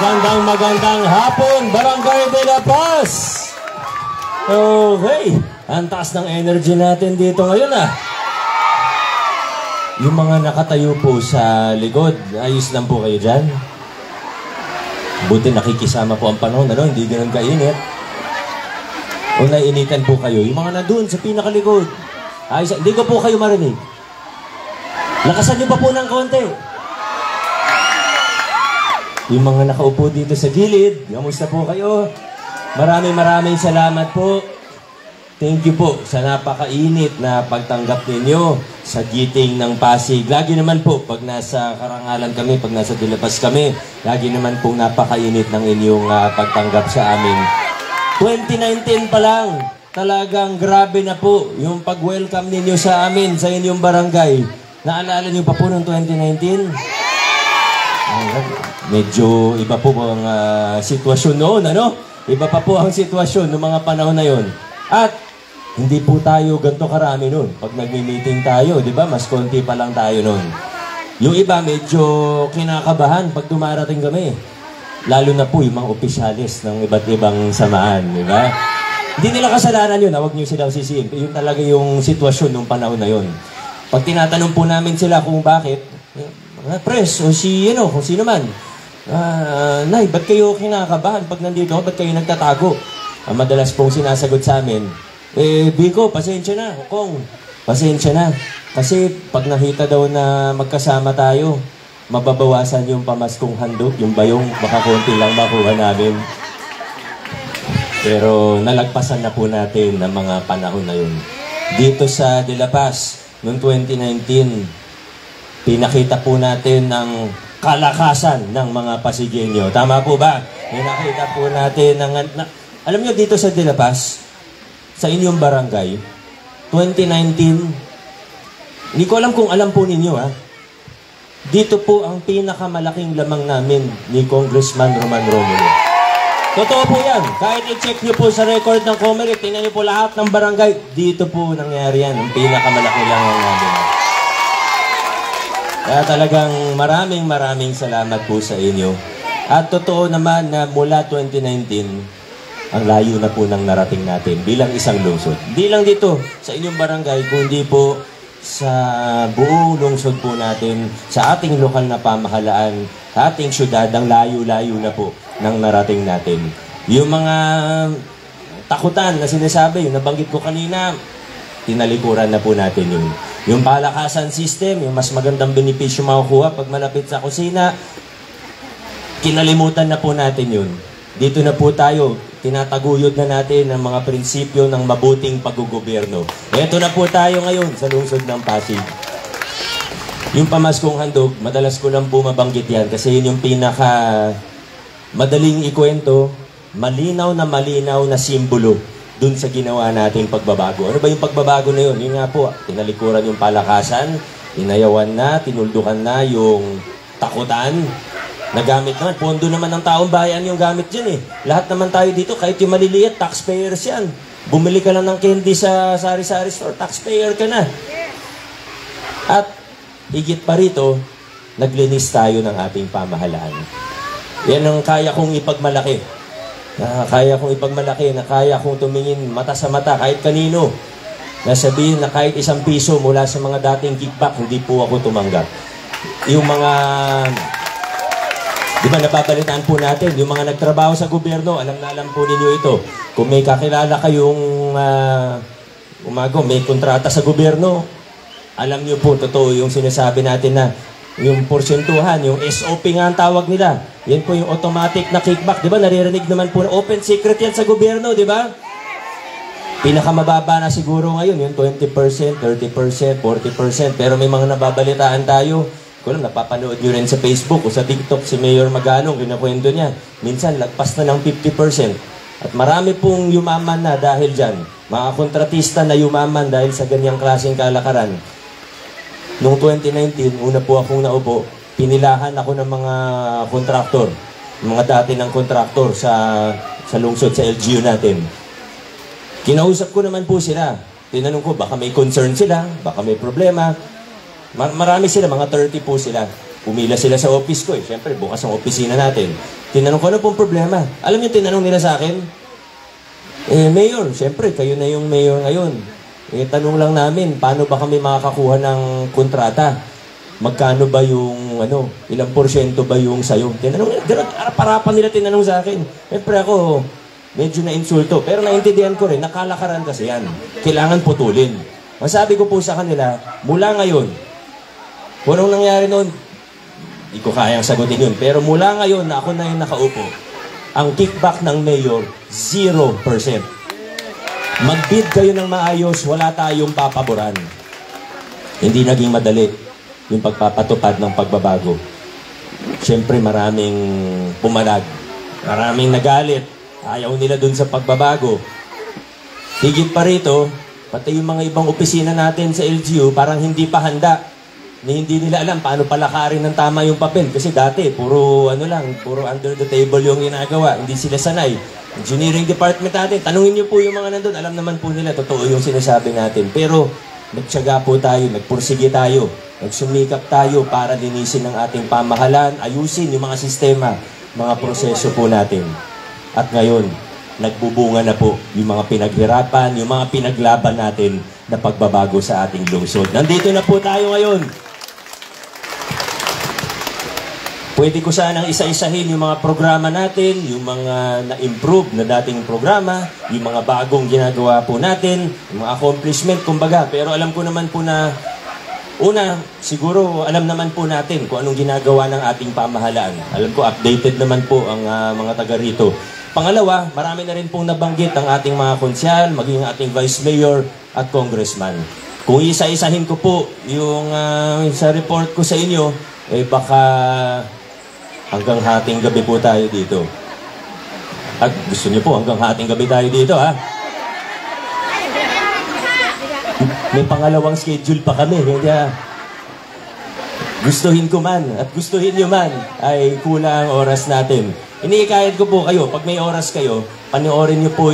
Magandang hapon, Barangay de la Paz! Okay, ang taas ng energy natin dito ngayon Yung mga nakatayo po sa likod, ayos lang po kayo dyan. Buti nakikisama po ang panahon, hindi ganun kainit. O naiinitan po kayo, yung mga nandun sa pinakalikod. Ayos, hindi ko po kayo marinig. Lakasan niyo pa po ng konti. Yung mga nakaupo dito sa gilid, kamusta po kayo? Maraming salamat po. Thank you po sa napakainit na pagtanggap ninyo sa giting ng Pasig. Lagi naman po, pag nasa Karangalan kami, pag nasa De La Paz kami, lagi naman po napakainit ng inyong pagtanggap sa amin. 2019 pa lang, talagang grabe na po yung pag-welcome ninyo sa amin, sa inyong barangay. Naalala niyo pa po noong 2019? Medyo iba po ang sitwasyon noon, Iba pa po ang sitwasyon noong mga panahon na yon. At hindi po tayo ganito karami noon. Pag nagmi-meeting tayo, di ba? Mas konti pa lang tayo noon. Yung iba medyo kinakabahan pag dumarating kami. Lalo na po yung mga opisyalis ng iba't ibang samaan, di ba? Hindi nila kasalanan yun, huwag niyo silang sisihin. Yun talaga yung sitwasyon noong panahon na yon. Pag tinatanong po namin sila kung bakit, press o kung sino man. Nay, ba't kayo kinakabahan pag nandito? Ba't kayo nagtatago? Madalas pong sinasagot sa amin, Biko, pasensya na. Kong, pasensya na. Kasi pag nakita daw na magkasama tayo, mababawasan yung pamaskong handog, yung bayong, baka konti lang makuha namin. Pero nalagpasan na po natin ang mga panahon na yun. Dito sa De La Paz, noong 2019, pinakita po natin ng kalakasan ng mga Pasigueño. Tama po ba? Pinakita po natin ng... alam nyo, dito sa De La Paz, sa inyong barangay, 2019, hindi ko alam kung alam po ninyo, dito po ang pinakamalaking lamang namin ni Congressman Roman Romulo. Totoo po yan. Kahit i-check nyo po sa record ng Comelec, tingnan nyo po lahat ng barangay, dito po nangyari yan, ang pinakamalaking lamang namin. Kaya talagang maraming salamat po sa inyo. At totoo naman na mula 2019, ang layo na po ng narating natin bilang isang lungsod. Hindi lang dito sa inyong barangay, kundi po sa buong lungsod po natin, sa ating lokal na pamahalaan, sa ating syudad, ang layo-layo na po ng narating natin. Yung mga takutan na sinasabi, yung nabanggit ko kanina, tinalikuran na po natin yun. Yung palakasan system, yung mas magandang benepisyo makukuha pag malapit sa kusina, kinalimutan na po natin yun. Dito na po tayo, tinataguyod na natin ang mga prinsipyo ng mabuting paggugobyerno. Ito na po tayo ngayon sa lungsod ng Pasig. Yung pamaskong handog, madalas ko lang po mabanggit yan kasi yun yung pinaka madaling ikwento, malinaw na simbolo dun sa ginawa nating pagbabago. Ano ba yung pagbabago na yun? Yun nga po, tinalikuran yung palakasan, inayawan na, tinuldukan na yung takutan. Nagamit naman, pondo naman ng taong bayan yung gamit dyan Lahat naman tayo dito, kahit yung maliliit, taxpayers yan. Bumili ka lang ng candy sa sari-sari store, taxpayer ka na. At higit pa rito, naglinis tayo ng ating pamahalaan. Yan ang kaya kong ipagmalaki. Kaya kong ipagmalaki, na kaya kong tumingin mata sa mata kahit kanino. Nasabihin na kahit 1 piso mula sa mga dating kickback, hindi po ako tumanggap. Yung mga... Di ba, napapalitan po natin, yung mga nagtrabaho sa gobyerno, alam na alam po ninyo ito. Kung may kakilala kayong may kontrata sa gobyerno, alam nyo po, totoo yung sinasabi natin na yung porsyentuhan, yung SOP nga ang tawag nila. Yan po yung automatic na kickback. Di ba, naririnig naman po na open secret yan sa gobyerno, di ba? Pinakamababa na siguro ngayon, yung 20%, 30%, 40%. Pero may mga nababalitaan tayo. Kung napapanood nyo rin sa Facebook o sa TikTok si Mayor Maganong, kinakwento niya, minsan lagpas na ng 50%. At marami pong yumaman na dahil dyan. Mga kontratista na yumaman dahil sa ganyang klaseng kalakaran. Noong 2019, una po akong naupo, pinilahan ako ng mga kontraktor, mga dati ng kontraktor sa lungsod, sa LGU natin. Kinausap ko naman po sila. Tinanong ko, baka may concern sila, baka may problema. Marami sila, mga 30 po sila. Umila sila sa office ko eh. Siyempre, bukas ang opisina natin. Tinanong ko, ano pong problema? Alam niyo, tinanong nila sa akin, Mayor, siyempre, kayo na yung mayor ngayon. Tanong lang namin, paano ba kami makakakuha ng kontrata? Magkano ba yung, ilang porsyento ba yung sayo? Tinanong, parapan nila tinanong sa akin. Siyempre ako, medyo na-insulto. Pero naintindihan ko rin, nakalakaran kasi yan. Kailangan putulin. Masabi ko po sa kanila, mula ngayon, kung anong nangyari noon, hindi ko kayang sagutin yun. Pero mula ngayon na ako na yung nakaupo, ang kickback ng mayor, 0%. Mag-bid kayo ng maayos, wala tayong papaboran. Hindi naging madali yung pagpapatupad ng pagbabago. Siyempre maraming pumalag, maraming nagalit, ayaw nila dun sa pagbabago. Higit pa rito, pati yung mga ibang opisina natin sa LGU, parang hindi pa handa. Hindi nila alam paano palakarin ng tama yung papel. Kasi dati, puro under the table yung ginagawa. Hindi sila sanay. Engineering department natin, tanungin niyo po yung mga nandun. Alam naman po nila, totoo yung sinasabi natin. Pero, nagtiyaga po tayo, nagpursige tayo, nagsumikap tayo para linisin ang ating pamahalaan, ayusin yung mga sistema, mga proseso po natin. At ngayon, nagbubunga na po yung mga pinaghirapan, yung mga pinaglaban natin na pagbabago sa ating lungsod. Nandito na po tayo ngayon. Pwede ko sanang isa-isahin yung mga programa natin, yung mga na-improve na dating programa, yung mga bagong ginagawa po natin, yung mga accomplishment, kumbaga. Pero alam ko naman po na, una, siguro alam naman po natin kung anong ginagawa ng ating pamahalaan. Alam ko, updated naman po ang mga taga rito. Pangalawa, marami na rin pong nabanggit ang ating mga konsyal, maging ating vice mayor at congressman. Kung isa-isahin ko po yung sa report ko sa inyo, baka hanggang hating gabi po tayo dito. At gusto niyo po hanggang hating gabi tayo dito, ha? May pangalawang schedule pa kami. Kaya gustuhin ko man at gustuhin niyo man ay kulang ang oras natin. Iniikayat ko po kayo, pag may oras kayo, panoorin niyo po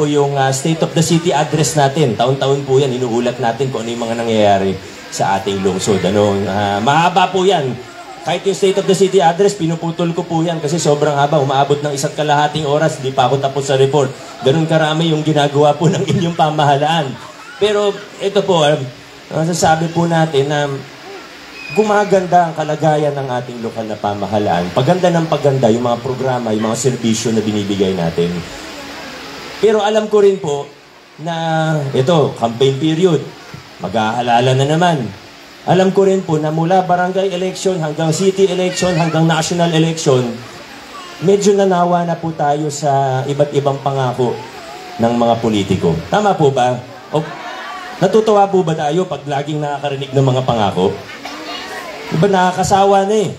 yung State of the City address natin. Taon-taon po yan, inuulat natin kung ano yung mga nangyayari sa ating lungsod. Mahaba po yan. Kahit yung State of the City address, pinuputol ko po yan kasi sobrang haba. Umaabot ng 1.5 oras, di pa ako tapos sa report. Ganun karami yung ginagawa po ng inyong pamahalaan. Pero ito po, masasabi po natin na gumaganda ang kalagayan ng ating lokal na pamahalaan. Paganda ng paganda, yung mga programa, yung mga serbisyo na binibigay natin. Pero alam ko rin po na ito, campaign period, mag-aalala na naman. Alam ko rin po na mula barangay election hanggang city election hanggang national election, medyo nanawa na po tayo sa iba't ibang pangako ng mga politiko. Tama po ba? O, natutuwa po ba tayo pag laging nakakarinig ng mga pangako? Diba nakakasawa na eh.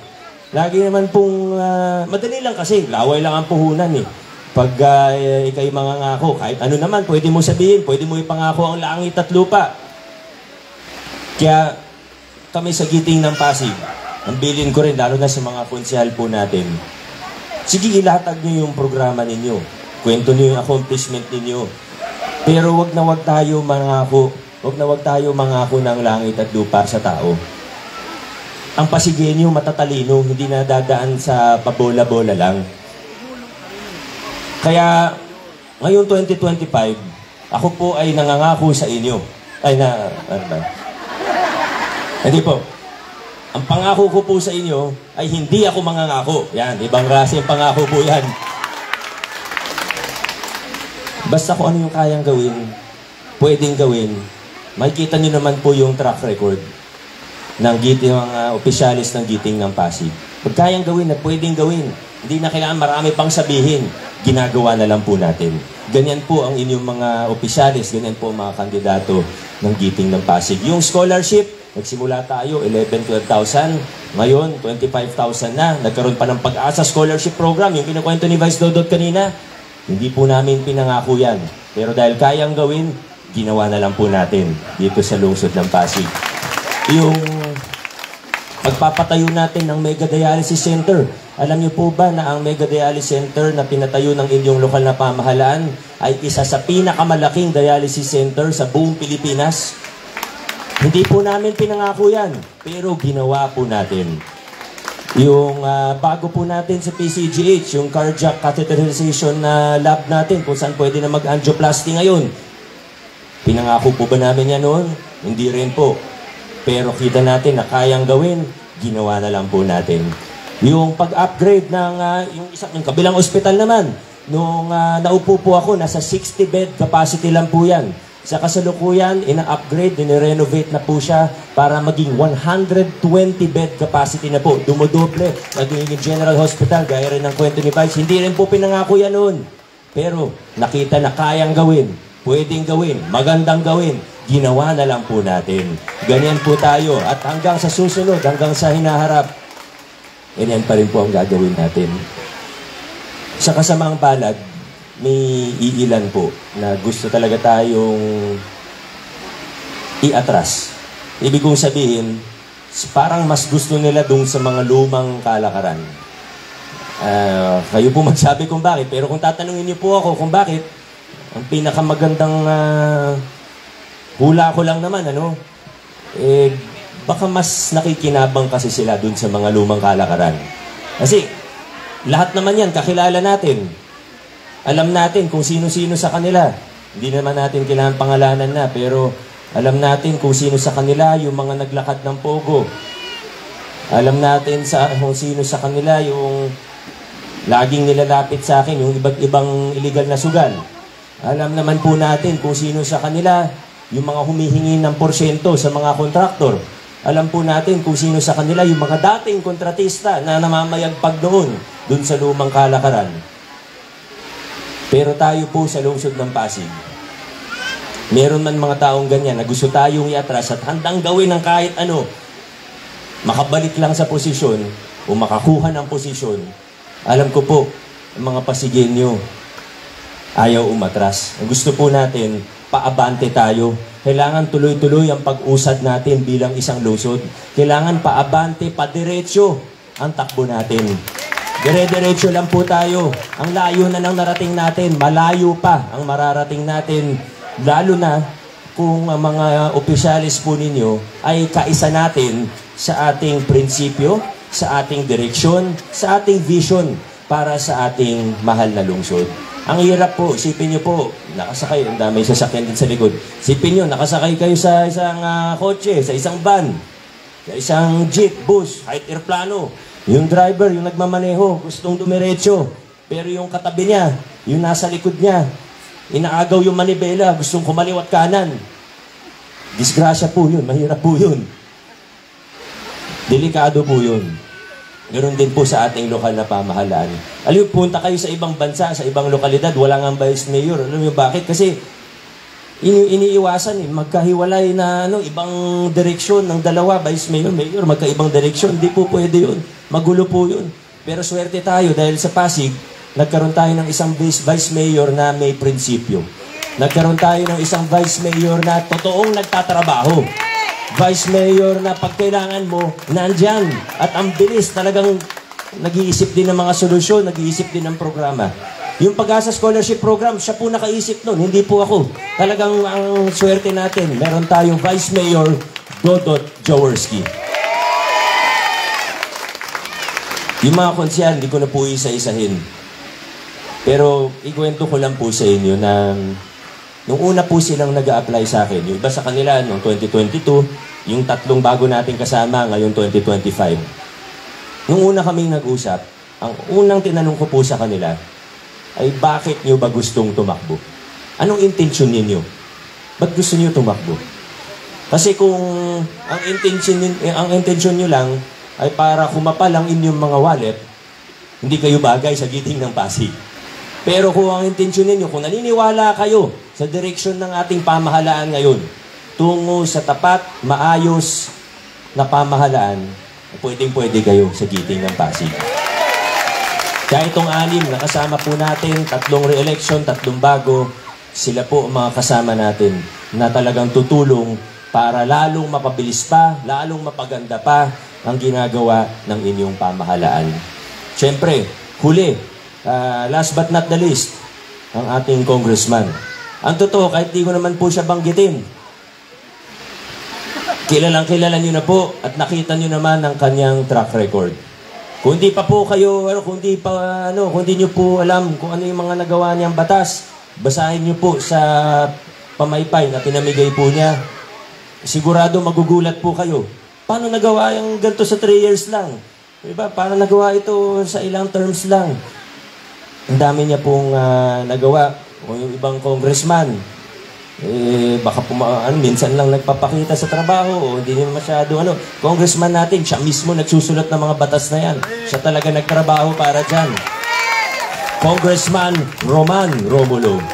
Lagi naman pong, madali lang kasi, laway lang ang puhunan eh. Pag ikay mga ngako, kahit ano naman, pwede mo sabihin, pwede mo ipangako ang langit at lupa. Kaya, kami sa Giting ng Pasig, ang bilin ko rin, lalo na sa mga konsyal po natin, sige, ilatag nyo yung programa ninyo. Kwento nyo yung accomplishment ninyo. Pero wag na wag tayo mangako ng langit at lupa sa tao. Ang Pasigenyo matatalino, hindi na dadaan sa pabola-bola lang. Kaya, ngayong 2025, ako po ay nangangako sa inyo. Hindi po. Ang pangako ko po sa inyo ay hindi ako mangangako. Yan, ibang klase ang pangako po yan. Basta kung ano yung kayang gawin, pwedeng gawin, makikita nyo naman po yung track record ng mga opisyalis ng Giting ng Pasig. Pag kayang gawin na pwedeng gawin, hindi na kailangan marami pang sabihin, ginagawa na lang po natin. Ganyan po ang inyong mga opisyalis, ganyan po ang mga kandidato ng Giting ng Pasig. Yung scholarship, nagsimula tayo, 11,000, 12,000. Ngayon, 25,000 na. Nagkaroon pa ng Pag-asa Scholarship Program. Yung kinukwento ni Vice Dodot kanina, hindi po namin pinangako yan. Pero dahil kayang gawin, ginawa na lang po natin dito sa lungsod ng Pasig. Yung pagpapatayo natin ng Mega Dialysis Center. Alam niyo po ba na ang Mega Dialysis Center na pinatayo ng inyong lokal na pamahalaan ay isa sa pinakamalaking dialysis center sa buong Pilipinas? Hindi po namin pinangako yan, pero ginawa po natin. Yung bago po natin sa PCGH, yung cardiac catheterization na lab natin, kung saan pwede na mag-angioplasty ngayon. Pinangako po ba namin yan noon? Hindi rin po. Pero kita natin na kayang gawin, ginawa na lang po natin. Yung pag-upgrade ng yung kabilang ospital naman, nung naupo po ako, nasa 60 bed capacity lang po yan. Sa kasalukuyan, ina-upgrade, ina-renovate na po siya para maging 120 bed capacity na po. Dumodoble, naging General Hospital, gaya rin ng kwento ni Vice. Hindi rin po pinangako yan noon. Pero nakita na kayang gawin, pwedeng gawin, magandang gawin, ginawa na lang po natin. Ganyan po tayo. At hanggang sa susunod, hanggang sa hinaharap, ganyan pa rin po ang gagawin natin. Sa kasamaang palad, may iilan po na gusto talaga tayong iatras. Ibig kong sabihin, parang mas gusto nila dun sa mga lumang kalakaran. Kayo po magsabi kung bakit. Pero kung tatanungin niyo po ako kung bakit, ang pinakamagandang hula ko lang naman, baka mas nakikinabang kasi sila dun sa mga lumang kalakaran. Kasi lahat naman yan, kakilala natin. Alam natin kung sino-sino sa kanila. Hindi naman natin kailangan pangalanan na, pero alam natin kung sino sa kanila yung mga naglakad ng pogo. Alam natin kung sino sa kanila yung laging nilalapit sa akin, yung iba't ibang illegal na sugal. Alam naman po natin kung sino sa kanila yung mga humihingi ng porsyento sa mga kontraktor. Alam po natin kung sino sa kanila yung mga dating kontratista na namamayagpag doon sa lumang kalakaran. Pero tayo po sa lungsod ng Pasig, meron man mga taong ganyan na gusto tayong iatras at handang gawin ng kahit ano, makabalik lang sa posisyon o makakuha ng posisyon. Alam ko po, ang mga Pasigenyo, ayaw umatras. Ang gusto po natin, paabante tayo. Kailangan tuloy-tuloy ang pag-usad natin bilang isang lungsod. Kailangan paabante, padiretso ang takbo natin. Dire-diretso lang po tayo. Ang layo na ng narating natin, malayo pa ang mararating natin. Lalo na kung ang mga opisyalis po ninyo ay kaisa natin sa ating prinsipyo, sa ating direksyon, sa ating vision para sa ating mahal na lungsod. Ang hirap po, isipin nyo po, nakasakay, ang dami sasakyan din sa likod. Isipin nyo, nakasakay kayo sa isang kotse, sa isang van, sa isang jeep, bus, kahit airplano. Yung driver, yung nagmamaneho, gustong dumiretso. Pero yung katabi niya, yung nasa likod niya, inaagaw yung manibela, gustong kumaliwat kanan. Disgrasya po yun, mahirap po yun. Delikado po yun. Ganoon din po sa ating lokal na pamahalaan. Alam mo, punta kayo sa ibang bansa, sa ibang lokalidad, wala nga vice mayor. Alam mo bakit? Kasi iniiwasan magkahiwalay na ibang direksyon ng dalawa, vice mayor, mayor, magkaibang direksyon. Hindi po pwede yun. Magulo po yun. Pero swerte tayo dahil sa Pasig, nagkaroon tayo ng isang vice mayor na may prinsipyo. Nagkaroon tayo ng isang vice mayor na totoong nagtatrabaho. Vice mayor na pagkailangan mo, nandyan. At ang bilis, talagang nag-iisip din ng mga solusyon, nag-iisip din ng programa. Yung Pag-asa Scholarship Program, siya po nakaisip nun, hindi po ako. Talagang ang swerte natin, meron tayong Vice Mayor Dodot Jaworski. Yung mga konsyal, hindi ko na po isa-isahin. Pero ikwento ko lang po sa inyo na nung una po silang nag-a-apply sa akin, yung iba sa kanila noong 2022, yung tatlong bago nating kasama ngayon 2025. Nung una kaming nag-usap, ang unang tinanong ko po sa kanila ay bakit nyo ba gustong tumakbo? Anong intensyon ninyo? Ba't gusto nyo tumakbo? Kasi kung ang intensyon nyo lang ay para kumapal ang inyong mga wallet, hindi kayo bagay sa giting ng Pasig. Pero kung ang intensyon ninyo, kung naniniwala kayo sa direksyon ng ating pamahalaan ngayon, tungo sa tapat, maayos na pamahalaan, pwedeng-pwede kayo sa giting ng Pasig. Kaya itong 6 na kasama po natin, 3 re-election, 3 bago, sila po ang mga kasama natin na talagang tutulong para lalong mapabilis pa, lalong mapaganda pa ang ginagawa ng inyong pamahalaan. Siyempre, huli, last but not the least, ang ating congressman. Ang totoo, kahit di ko naman po siya banggitin, kilalang-kilala nyo na po at nakita nyo naman ang kanyang track record. Kung di pa po kayo, kung di nyo po alam kung ano yung mga nagawa niyang batas, basahin nyo po sa pamaypay na pinamigay po niya. Sigurado magugulat po kayo. Paano nagawa yung ganito sa 3 years lang? Diba? Paano nagawa ito sa ilang terms lang? Ang dami niya pong nagawa. O yung ibang congressman, baka minsan lang nagpapakita sa trabaho o hindi niya masyado Congressman natin, siya mismo nagsusulat ng mga batas na yan. Siya talaga nagtrabaho para dyan. Congressman Roman Romulo.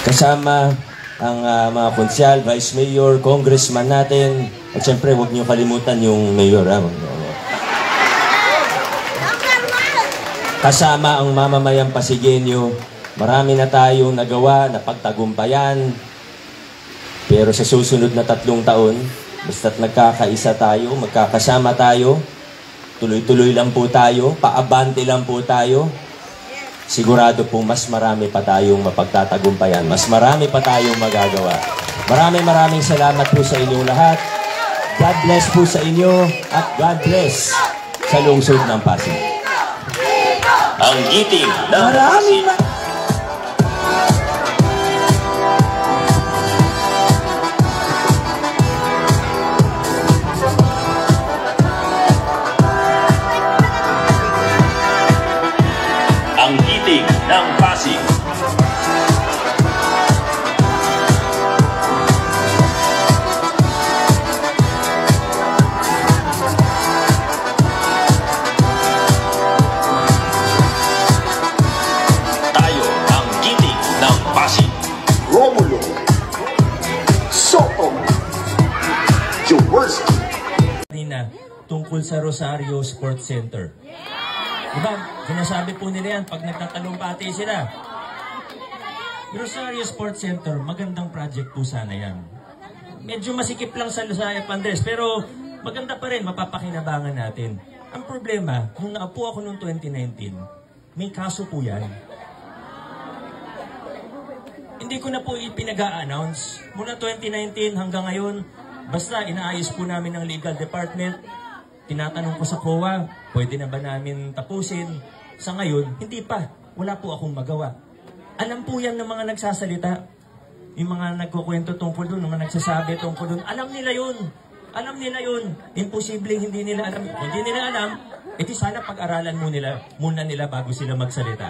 Kasama ang mga konsyal, vice mayor, congressman natin. At syempre, huwag niyo kalimutan yung mayor. Kasama ang mamamayang Pasigueño. Marami na tayong nagawa na pagtagumpayan. Pero sa susunod na 3 taon, basta't nagkakaisa tayo, magkakasama tayo, tuloy-tuloy lang po tayo, paabante lang po tayo, sigurado po mas marami pa tayong mapagtatagumpayan. Mas marami pa tayong magagawa. Maraming salamat po sa inyong lahat. God bless po sa inyo at God bless sa lungsod ng Pasig. Ang giting ng Pasig. Ang giting ng Pasig. Tayo ang giting ng Pasig. Romulo Soto Jaworski. Tungkol sa Rosario Sports Center. Diba? Sinasabi po nila yan pag nagtatalumpati sila. Rosario Sports Center, magandang project po sana yan. Medyo masikip lang sa Lusaya Pandres, pero maganda pa rin, mapapakinabangan natin. Ang problema, nung naapo ako noong 2019, may kaso po yan. Hindi ko na po ipinag-a-announce. Mula 2019 hanggang ngayon, basta inaayos po namin ng legal department. Tinatanong ko sa COA, pwede na ba namin tapusin? Sa ngayon, hindi pa. Wala po akong magawa. Alam po yan ng mga nagsasalita. Yung mga nagkukwento tungkol doon, yung mga nagsasabi tungkol doon. Alam nila yun. Alam nila yun. Imposibleng hindi nila alam. Kung hindi nila alam, edi sana pag-aralan muna nila bago sila magsalita.